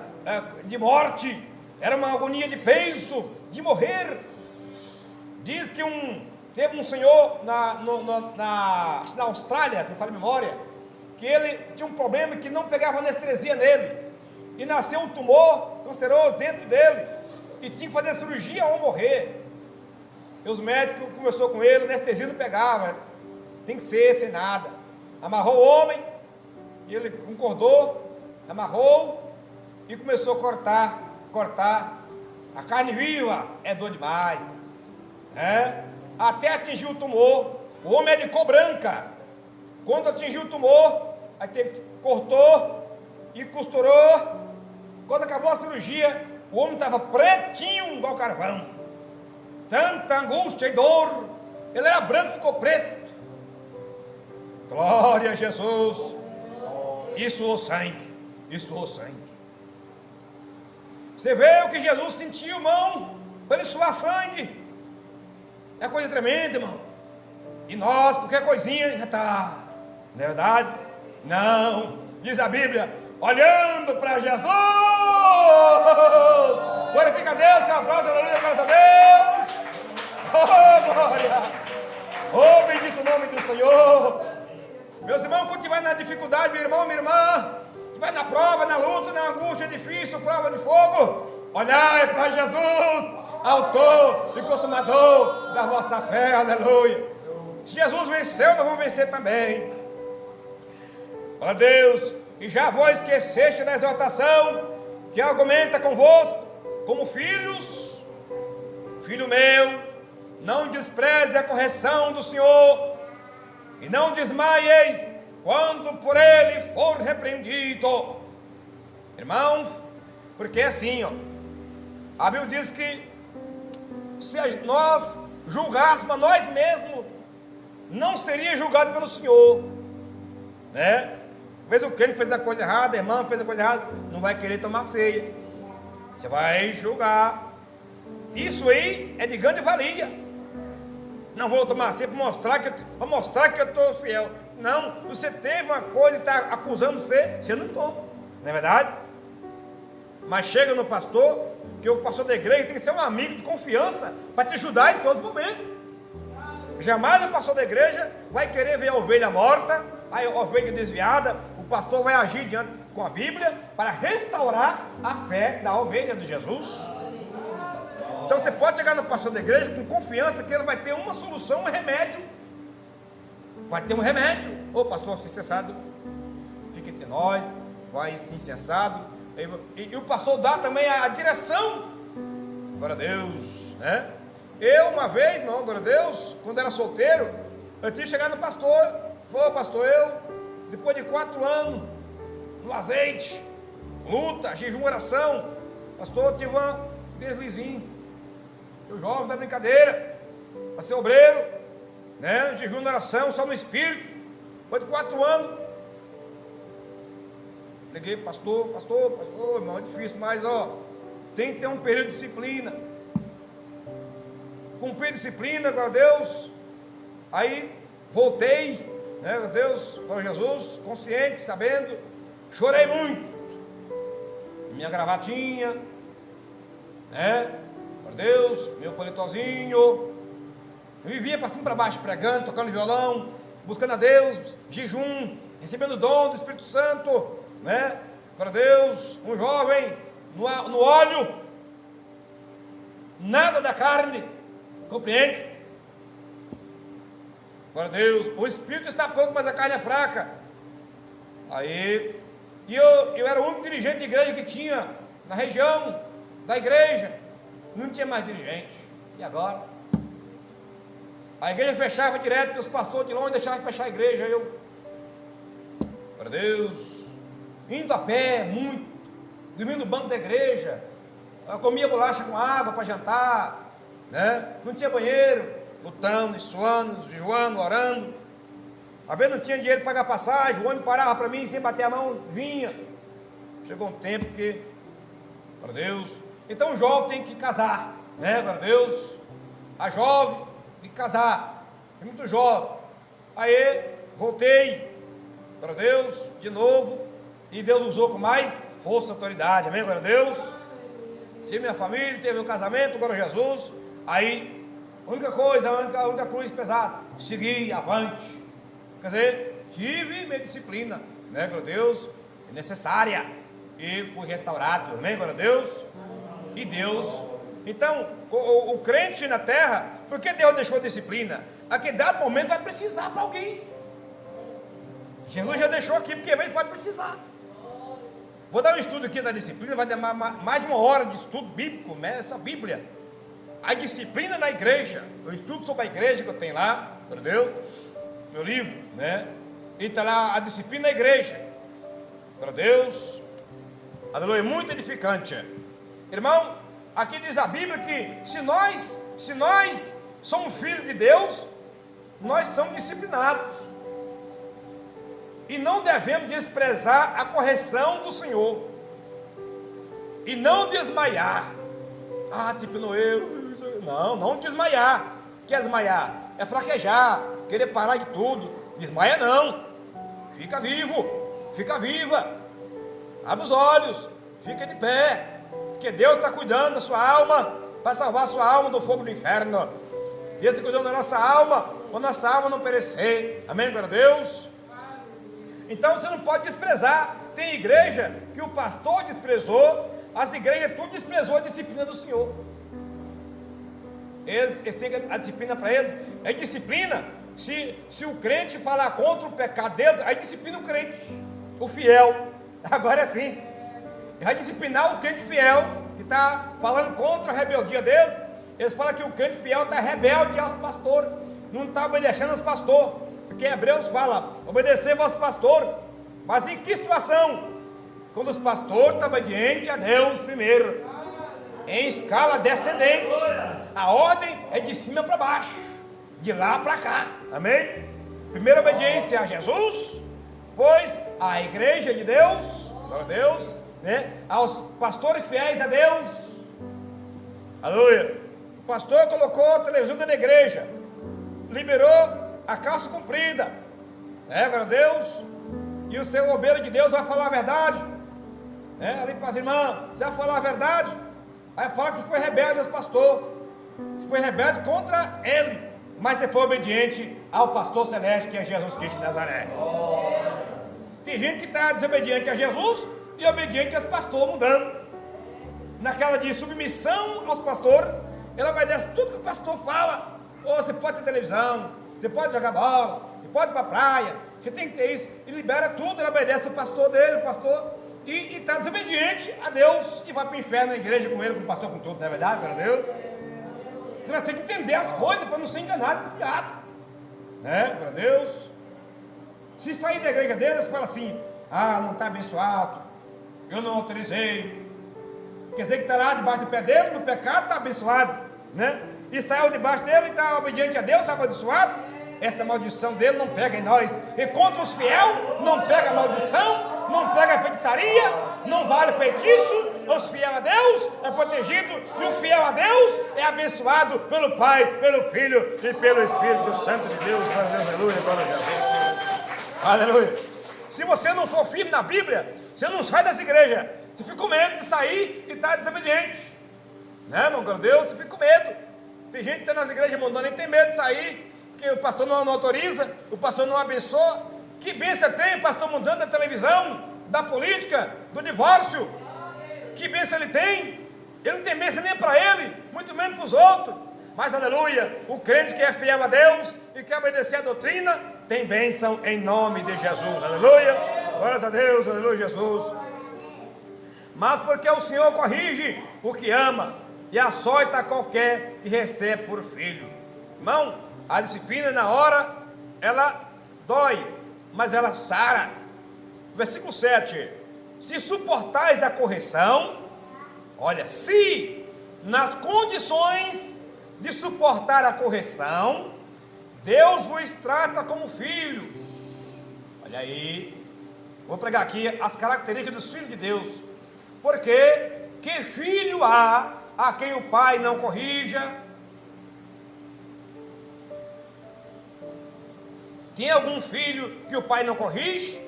S2: de morte, era uma agonia de peso, de morrer. Diz que teve um senhor na Austrália, não falo memória, que ele tinha um problema que não pegava anestesia nele, e nasceu um tumor canceroso dentro dele, e tinha que fazer cirurgia ou morrer. E os médicos conversou com ele, anestesia não pegava, tem que ser sem nada. Amarrou o homem, e ele concordou, amarrou, e começou a cortar. A carne viva é dor demais, até atingir o tumor. O homem é de cor branca. Quando atingiu o tumor, aí cortou e costurou. Quando acabou a cirurgia, o homem estava pretinho igual carvão. Tanta angústia e dor, ele era branco, ficou preto. Glória a Jesus. Isso o sangue. Você vê o que Jesus sentiu, irmão, para ele suar sangue. É coisa tremenda, irmão. E nós, qualquer coisinha, já está. Não é verdade? Não. Diz a Bíblia, olhando para Jesus. Glorifica a Deus, que é um aplauso, aleluia, glória a Deus. Oh, glória. Oh, bendito o nome do Senhor. Meus irmãos, quando estiver na dificuldade, meu irmão, minha irmã, estiver na prova, na luta, na angústia difícil, prova de fogo, olhai para Jesus, autor e consumador da vossa fé, aleluia. Se Jesus venceu, nós vamos vencer também. Ó Deus, e já vos esqueceste da exortação que argumenta convosco como filhos. Filho meu, não despreze a correção do Senhor, e não desmaieis quando por ele for repreendido. Irmãos, porque assim, a Bíblia diz que se nós julgássemos a nós mesmos, não seria julgado pelo Senhor, né? Às vezes o crente fez a coisa errada, a irmã fez a coisa errada, não vai querer tomar ceia, você vai julgar. Isso aí é de grande valia. Não vou tomar ceia para mostrar que eu estou fiel. Não, você teve uma coisa e está acusando você não toma, não é verdade? Mas chega no pastor, que o pastor da igreja tem que ser um amigo de confiança para te ajudar em todos os momentos. Jamais o pastor da igreja vai querer ver a ovelha morta, a ovelha desviada. O pastor vai agir diante com a Bíblia para restaurar a fé da ovelha de Jesus. Então você pode chegar no pastor da igreja com confiança que ele vai ter uma solução, um remédio. Vai ter um remédio. Ô pastor, se cessado, fica entre nós, vai sim cessado. E o pastor dá também a direção. Glória a Deus, né? Eu uma vez, não, glória a Deus, quando era solteiro, eu tive que chegar no pastor. Falou, pastor, eu, depois de 4 anos, no azeite, luta, jejum, oração, pastor, eu tive um deslizinho. Eu jovem da brincadeira, para ser obreiro, né? Jejum, oração, só no espírito. Depois de 4 anos, Liguei, pastor, irmão, é difícil, mas tem que ter um período de disciplina. Cumpri a disciplina, glória a Deus. Aí voltei, né, glória a Deus, glória a Jesus, consciente, sabendo. Chorei muito. Minha gravatinha, né, glória a Deus, meu paletozinho. Eu vivia para cima e para baixo, pregando, tocando violão, buscando a Deus, jejum, recebendo o dom do Espírito Santo, né? Glória a Deus, um jovem no óleo, nada da carne, compreende? Glória a Deus, o Espírito está pronto, mas a carne é fraca. Aí, e eu era o único dirigente de igreja que tinha na região da igreja, não tinha mais dirigente. E agora? A igreja fechava direto, porque os pastores de longe deixavam de fechar a igreja. Eu, para Deus, indo a pé, muito, dormindo no banco da igreja, eu comia bolacha com água para jantar, né? Não tinha banheiro, lutando, suando, jejuando, orando. Às vezes não tinha dinheiro para pagar passagem, o homem parava para mim, sem bater a mão, vinha. Chegou um tempo que, para Deus, então o jovem tem que casar, né? Para Deus, a jovem de casar, é muito jovem. Aí voltei para Deus de novo, e Deus usou com mais força e autoridade, amém, glória a Deus. Tive minha família, teve meu casamento, glória a Jesus. Aí, a única coisa, a única cruz pesada, segui avante. Quer dizer, tive minha disciplina, né, glória a Deus, necessária, e fui restaurado, amém, glória a Deus. E Deus, então, o crente na terra, por que Deus deixou a disciplina? A que dado momento vai precisar para alguém. Jesus já deixou aqui, porque às pode precisar. Vou dar um estudo aqui da disciplina, vai demorar mais de 1 hora de estudo bíblico, essa Bíblia. A disciplina na igreja, eu estudo sobre a igreja que eu tenho lá, por Deus, meu livro, né? E está lá a disciplina na igreja, por Deus, aleluia, muito edificante. Irmão, aqui diz a Bíblia que se nós somos filhos de Deus, nós somos disciplinados. E não devemos desprezar a correção do Senhor. E não desmaiar. Disciplinou eu. Não desmaiar. O que é desmaiar? É fraquejar, querer parar de tudo. Desmaia não. Fica vivo, fica viva. Abre os olhos, fica de pé. Porque Deus está cuidando da sua alma, para salvar a sua alma do fogo do inferno. Deus está cuidando da nossa alma, para a nossa alma não perecer. Amém, glória a Deus. Então você não pode desprezar. Tem igreja que o pastor desprezou, as igrejas tudo desprezou a disciplina do Senhor. Eles têm a disciplina para eles. É disciplina. Se o crente falar contra o pecado deles, aí disciplina o crente, o fiel. Agora é assim. Vai disciplinar o crente fiel que está falando contra a rebeldia deles. Eles falam que o crente fiel está rebelde aos pastores, não está obedecendo aos pastores. Porque Hebreus fala, obedecer aos pastores. Mas em que situação? Quando os pastores estão obedientes a Deus primeiro, em escala descendente. A ordem é de cima para baixo, de lá para cá, amém? Primeira obediência a Jesus, pois a igreja de Deus, glória a Deus, né? Aos pastores fiéis a Deus, aleluia. O pastor colocou a televisão da igreja, liberou a calça comprida, né, glória a Deus, e o seu obreiro de Deus vai falar a verdade, né, ali para as irmãs, você vai falar a verdade, aí fala que foi rebelde aos pastores, você foi rebelde contra ele, mas você foi obediente ao pastor celeste, que é Jesus Cristo de Nazaré. Tem gente que está desobediente a Jesus e obediente aos pastores, mudando, naquela de submissão aos pastores, ela obedece tudo que o pastor fala. Você pode ter televisão, você pode jogar bola, você pode ir para a praia, você tem que ter isso, e libera tudo, ele obedece o pastor dele, o pastor, e está desobediente a Deus, e vai para o inferno na igreja com ele, com o pastor, com tudo, não é verdade, glória a Deus? Nós temos que entender as coisas para não ser enganado pelo diabo, né, glória a Deus. Se sair da igreja deles, fala assim, não está abençoado, eu não autorizei, quer dizer que está lá debaixo do pé dele, no pecado, está abençoado, né? E saiu debaixo dele e está obediente a Deus, está abençoado. Essa maldição dele não pega em nós. E contra os fiéis não pega a maldição não prega feitiçaria, não vale feitiço. Os fiel a Deus é protegido, e o fiel a Deus é abençoado pelo Pai, pelo Filho e pelo Espírito Santo de Deus. Glória a Deus, aleluia, glória a Deus. Aleluia. Se você não for firme na Bíblia, você não sai das igrejas. Você fica com medo de sair e estar desobediente. Né, irmão? Glória a Deus, você fica com medo. Tem gente que está nas igrejas mandando e tem medo de sair, porque o pastor não autoriza, o pastor não abençoa. Que bênção tem o pastor mudando da televisão, da política, do divórcio? Que bênção ele tem? Ele não tem bênção nem para ele, muito menos para os outros. Mas aleluia, o crente que é fiel a Deus e quer obedecer a doutrina, tem bênção em nome de Jesus. Aleluia, glórias a Deus, aleluia, Jesus. Mas porque o Senhor corrige o que ama e açoita qualquer que recebe por filho. Irmão, a disciplina na hora, ela dói, mas ela sara. Versículo 7. Se suportais a correção, olha, se nas condições de suportar a correção, Deus vos trata como filhos. Olha aí, vou pregar aqui as características dos filhos de Deus. Porque que filho há a quem o pai não corrija? Tem algum filho que o pai não corrige?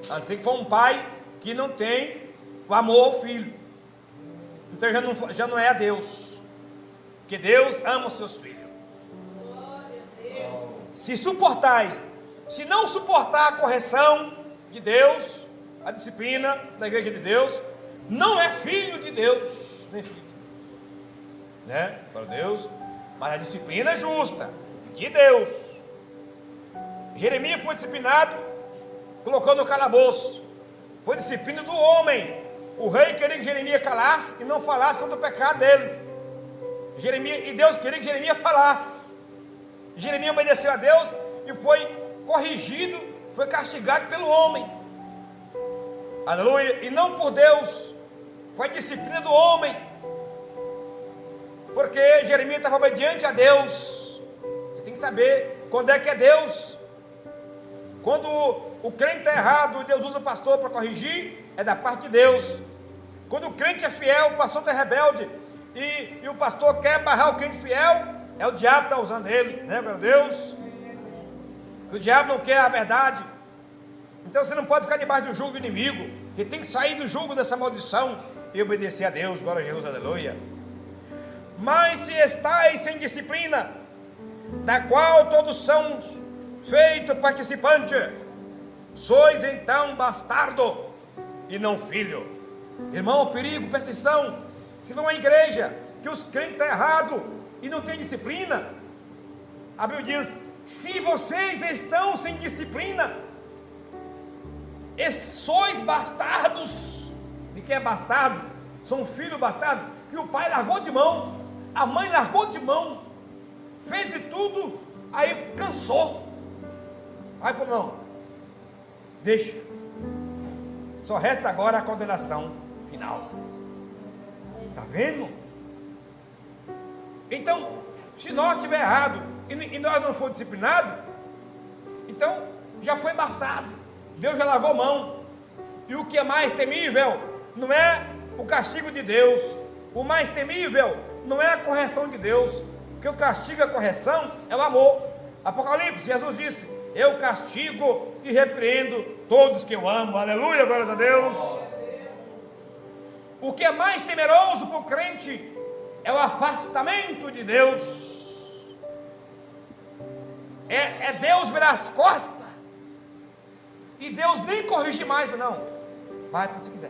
S2: A não ser que for um pai que não tem o amor ao filho. Então já não é a Deus. Que Deus ama os seus filhos. Se suportais, se não suportar a correção de Deus, a disciplina da igreja de Deus, não é filho de Deus, nem filho de Deus, né? Para Deus, mas a disciplina é justa, de Deus. Jeremias foi disciplinado, colocou no calabouço, foi disciplina do homem. O rei queria que Jeremias calasse e não falasse contra o pecado deles. E Deus queria que Jeremias falasse. Jeremias obedeceu a Deus e foi corrigido, foi castigado pelo homem. Aleluia, e não por Deus. Foi disciplina do homem, porque Jeremias estava obediente a Deus. Você tem que saber quando é que é Deus. Quando o crente está errado e Deus usa o pastor para corrigir, é da parte de Deus. Quando o crente é fiel, o pastor está rebelde e o pastor quer barrar o crente fiel, é o diabo que está usando ele, né, meu Deus? Que o diabo não quer a verdade. Então você não pode ficar debaixo do jugo do inimigo. Ele tem que sair do jugo dessa maldição e obedecer a Deus. Glória a Jesus, aleluia. Mas se estáis sem disciplina, da qual todos são feitos participantes, sois então bastardo e não filho. Irmão, perigo, presta atenção. Se for uma igreja que os crentes estão errados e não tem disciplina, a Bíblia diz: se vocês estão sem disciplina, e sois bastardos. De quem é bastardo? São filhos bastardos que o pai largou de mão, a mãe largou de mão, fez de tudo, aí cansou, aí falou: não, deixa, só resta agora a condenação final. Está vendo? Então, se nós estiver errado e nós não for disciplinado, então já foi bastardo. Deus já lavou mão. E o que é mais temível não é o castigo de Deus. O mais temível não é a correção de Deus. Porque o castigo e a correção é o amor. Apocalipse, Jesus disse: eu castigo e repreendo todos que eu amo. Aleluia, glórias a Deus. O que é mais temeroso para o crente é o afastamento de Deus. É Deus virar as costas e Deus nem corrigir mais. Não, vai para se quiser,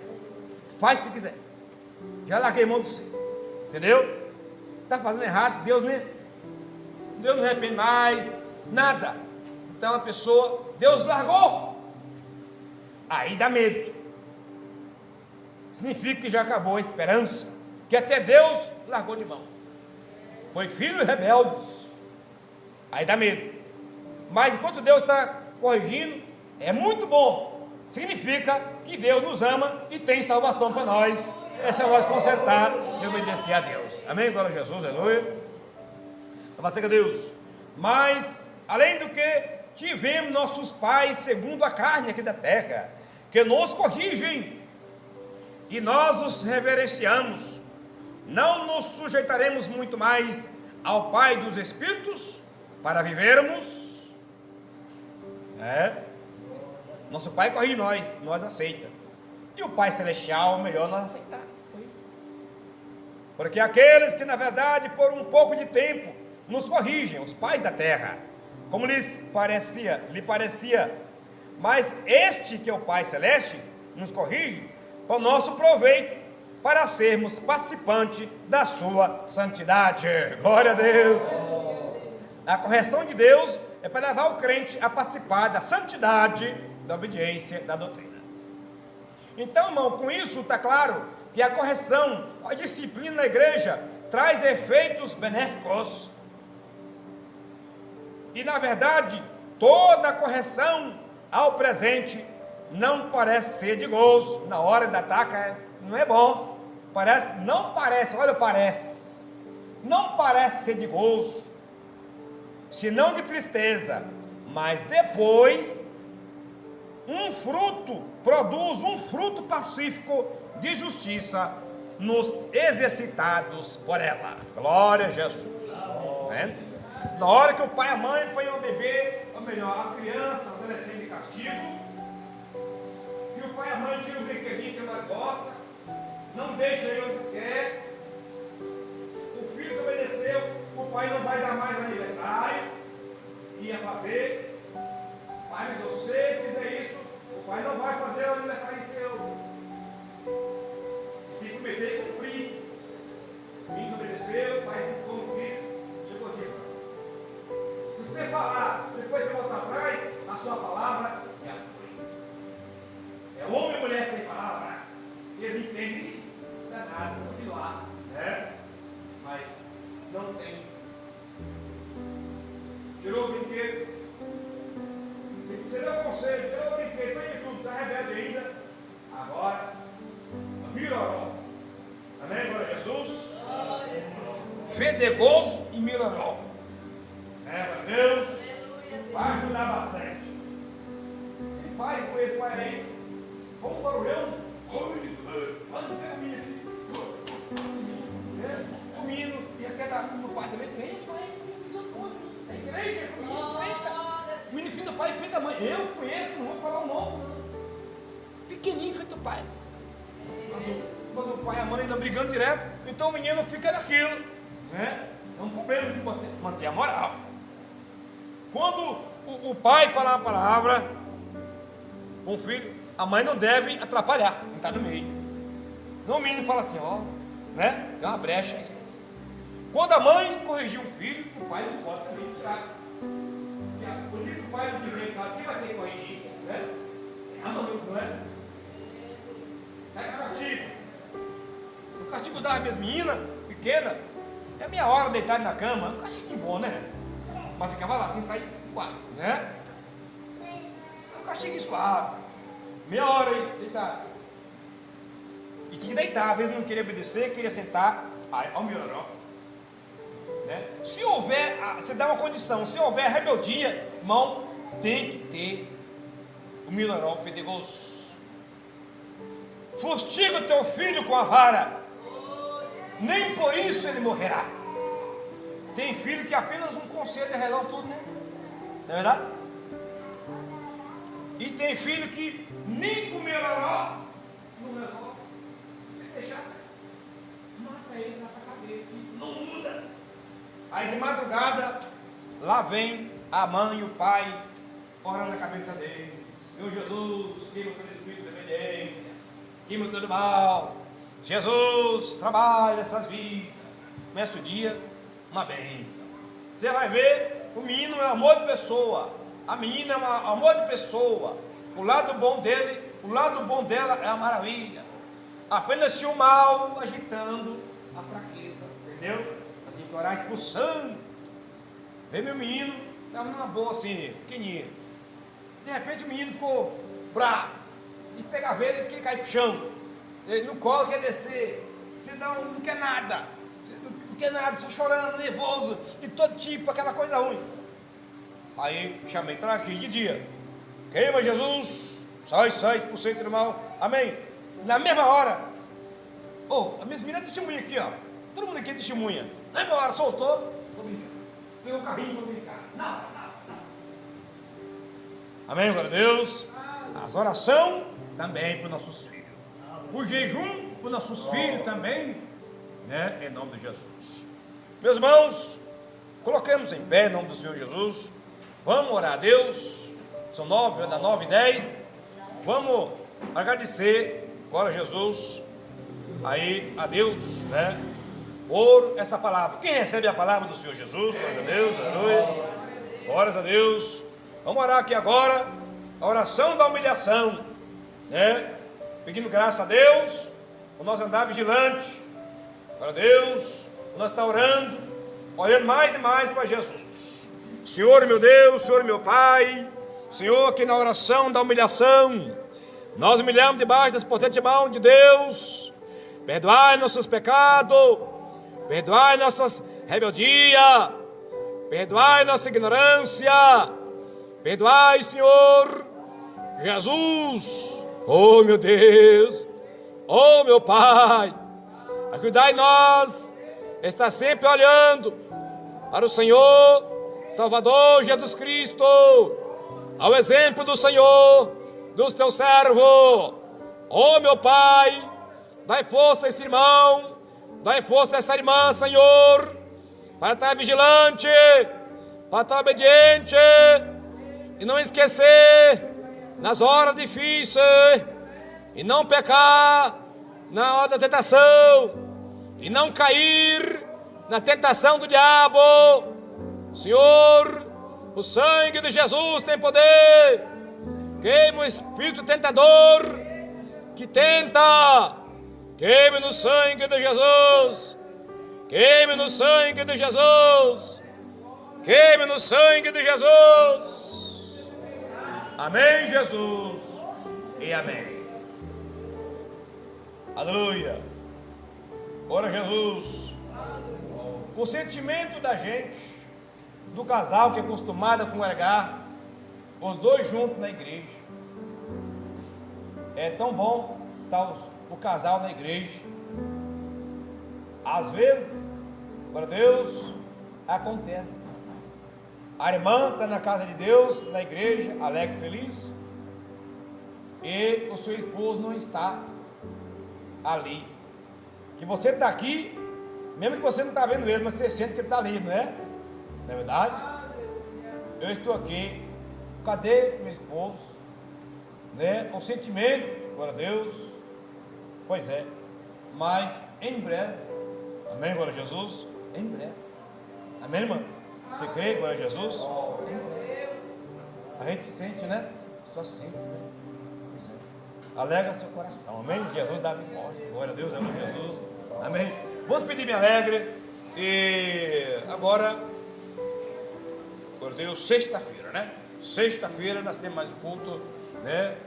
S2: faz se quiser, já larguei mão do você, entendeu? Está fazendo errado, Deus não arrepende mais, nada. Então a pessoa, Deus largou, aí dá medo, significa que já acabou a esperança, que até Deus largou de mão, foi filho rebeldes, aí dá medo. Mas enquanto Deus está corrigindo, é muito bom, significa que Deus nos ama e tem salvação para nós. É só nós consertar e obedecer a Deus. Amém? Glória a Jesus, aleluia. Louvado seja Deus. Mas, além do que tivemos nossos pais segundo a carne aqui da terra, que nos corrigem, e nós os reverenciamos. Não nos sujeitaremos muito mais ao Pai dos Espíritos para vivermos? Nosso Pai corrige nós aceita. E o Pai Celestial, melhor nós aceitar. Porque aqueles que na verdade por um pouco de tempo nos corrigem, os pais da terra, como lhe parecia, mas este que é o Pai Celeste nos corrige para o nosso proveito, para sermos participantes da sua santidade. Glória a Deus! A correção de Deus é para levar o crente a participar da santidade, da obediência, da doutrina. Então, irmão, com isso está claro que a correção, a disciplina na igreja traz efeitos benéficos. E na verdade, toda correção ao presente não parece ser de gozo. Na hora da ataca não é bom. Não parece ser de gozo, senão de tristeza. Mas depois produz um fruto pacífico de justiça nos exercitados por ela. Glória a Jesus. Na hora que o pai e a mãe põem o bebê, ou melhor, a criança, o adolescente de castigo, e o pai e a mãe tiram o brinquedinho que mais gosta, não deixa ele onde quer, o filho que obedeceu, o pai não vai dar mais aniversário, ia fazer, pai, mas você fizer isso, o pai não vai fazer o aniversário seu. Tem que prometer e cumprir. O filho obedeceu, o pai não quis, chegou o dia. Se você falar, depois você voltar atrás, a sua palavra é a tua. É homem e mulher sem palavra. Eles entendem, não é nada, continuar, mas não tem. Tirou o brinquedo, você deu o conselho, tirou o brinquedo, foi de tudo, está rebelde ainda. Agora, melhorou. Amém, glória a Jesus. Fedegoso e melhorou. Glória a Deus. Vai ajudar bastante. E pai com esse pai aí, como um barulhão. Quando pega o menino aqui, o menino, e aquele do pai também tem, pai, da igreja, o menino filho do pai e filho da mãe. Eu conheço, não vou falar o nome. Pequenininho filho do pai. Mas o pai e a mãe estão brigando direto, então o menino fica naquilo. É um problema de manter a moral. Quando o pai falar a palavra com o filho, a mãe não deve atrapalhar, não está no meio. Não, o menino fala assim, tem uma brecha aí. Quando a mãe corrigir um filho, o pai não pode também tirar. Por que o pai não tiver em casa, quem vai ter que corrigir? A mãe, não é? Pega castigo. O castigo das minhas meninas, pequena, é meia hora deitado na cama, um castigo bom, né? Mas ficava lá sem sair do quarto, né? É um castigo suave. Meia hora aí, deitado. E tinha que deitar, às vezes não queria obedecer, queria sentar, aí, ao melhoró. Né? Se houver, você dá uma condição, se houver rebeldia, irmão, tem que ter o melhoró fedegoso. Fustiga o teu filho com a vara, nem por isso ele morrerá. Tem filho que apenas um conselho já resolve tudo, né? Não é verdade? E tem filho que nem com melhoró não resolve. Se deixasse, mata ele, vai pra cadeia, não muda. Aí de madrugada, lá vem a mãe e o pai orando na cabeça dele. Meu Jesus, queima todo espírito de obediência, queima todo mal. Jesus, trabalha essas vidas. Começa o dia, uma bênção. Você vai ver, o menino é amor de pessoa, a menina é amor de pessoa. O lado bom dele, o lado bom dela é a maravilha. Apenas tinha o mal agitando a fraqueza, entendeu? Assim, que orar expulsando. Vê meu menino, estava numa boa assim, pequenininho. De repente o menino ficou bravo. E pegava ele porque ele cai pro chão. Ele no colo quer descer. Você não quer nada. Não quer nada, só chorando, nervoso. E todo tipo, aquela coisa ruim. Aí chamei, está aqui de dia. Queima Jesus, sai, por cento do mal. Amém. Na mesma hora, a minha menina testemunha aqui, ó. Todo mundo aqui é testemunha. Na mesma hora, soltou. Vou brincar. Pegou o carrinho, vou brincar. Não. Amém, glória a Deus. As orações também para os nossos filhos. O jejum para os nossos filhos também, né? Em nome de Jesus. Meus irmãos, coloquemos em pé em nome do Senhor Jesus. Vamos orar a Deus. São 9h10. Vamos agradecer, glória a Jesus, aí a Deus, né? Por essa palavra. Quem recebe a palavra do Senhor Jesus? Glória a Deus, aleluia. Glórias a Deus. Vamos orar aqui agora, a oração da humilhação, né? Pedindo graça a Deus, por nós andar vigilante. Glória a Deus, por nós estar orando, olhando mais e mais para Jesus. Senhor meu Deus, Senhor meu Pai, Senhor, aqui na oração da humilhação, nós humilhamos debaixo das potentes mãos de Deus. Perdoai nossos pecados, perdoai nossas rebeldias, perdoai nossa ignorância, perdoai, Senhor Jesus, oh meu Deus, oh meu Pai, ajudai nós, está sempre olhando para o Senhor Salvador Jesus Cristo, ao exemplo do Senhor, dos teus servos. Oh meu Pai, dai força a esse irmão, dai força a essa irmã, Senhor, para estar vigilante, para estar obediente, e não esquecer nas horas difíceis, e não pecar na hora da tentação, e não cair na tentação do diabo. Senhor, o sangue de Jesus tem poder. Queima o espírito tentador que tenta. Queime no sangue de Jesus. Queime no sangue de Jesus. Queime no sangue de Jesus. Amém, Jesus. E amém. Aleluia. Ora, Jesus. O sentimento da gente, do casal que é acostumado a congregar, os dois juntos na igreja. É tão bom estar o casal na igreja. Às vezes, para Deus, acontece. A irmã está na casa de Deus, na igreja, alegre e feliz, e o seu esposo não está ali. Que você está aqui, mesmo que você não está vendo ele, mas você sente que ele está ali, não é? Não é verdade? Eu estou aqui. Cadê meu esposo? Né? O sentimento, glória a Deus. Pois é. Mas em breve. Amém, glória a Jesus. Em breve. Amém, irmã? Você crê, glória a Jesus? Em breve. A gente sente, né? Só sente, né? Pois é. Alegra seu coração. Amém? Jesus dá vitória. Glória a Deus, amém, Jesus. Amém. Vamos pedir bem alegre. E agora, glória a Deus, sexta-feira, né? Sexta-feira nós temos mais um culto, né?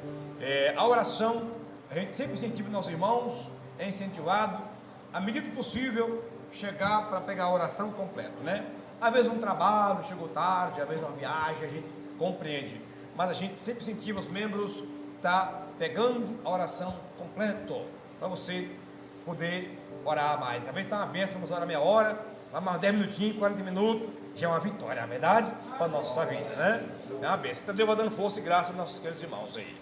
S2: A oração, a gente sempre incentiva nossos irmãos, é incentivado, à medida possível, chegar para pegar a oração completa, né? Às vezes um trabalho, chegou tarde, às vezes uma viagem, a gente compreende, mas a gente sempre incentiva os membros a pegando a oração completa, para você poder orar mais. Às vezes está uma bênção, vamos orar meia hora, vai mais 10 minutinhos, 40 minutos, já é uma vitória, na verdade, para a nossa vida, né? É uma bênção. Então Deus vai dando força e graça aos nossos queridos irmãos aí.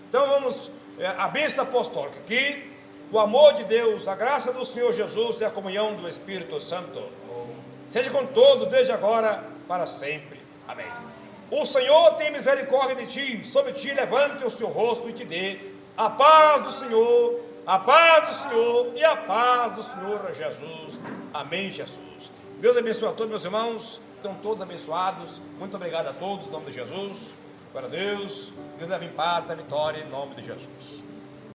S2: Então vamos, a bênção apostólica aqui, o amor de Deus, a graça do Senhor Jesus e a comunhão do Espírito Santo, seja com todos, desde agora, para sempre. Amém. O Senhor tem misericórdia de ti, sobre ti levante o seu rosto e te dê a paz do Senhor, a paz do Senhor e a paz do Senhor Jesus. Amém, Jesus. Deus abençoe a todos, meus irmãos. Estão todos abençoados. Muito obrigado a todos, em nome de Jesus. Glória a Deus. Deus leve em paz, da vitória, em nome de Jesus.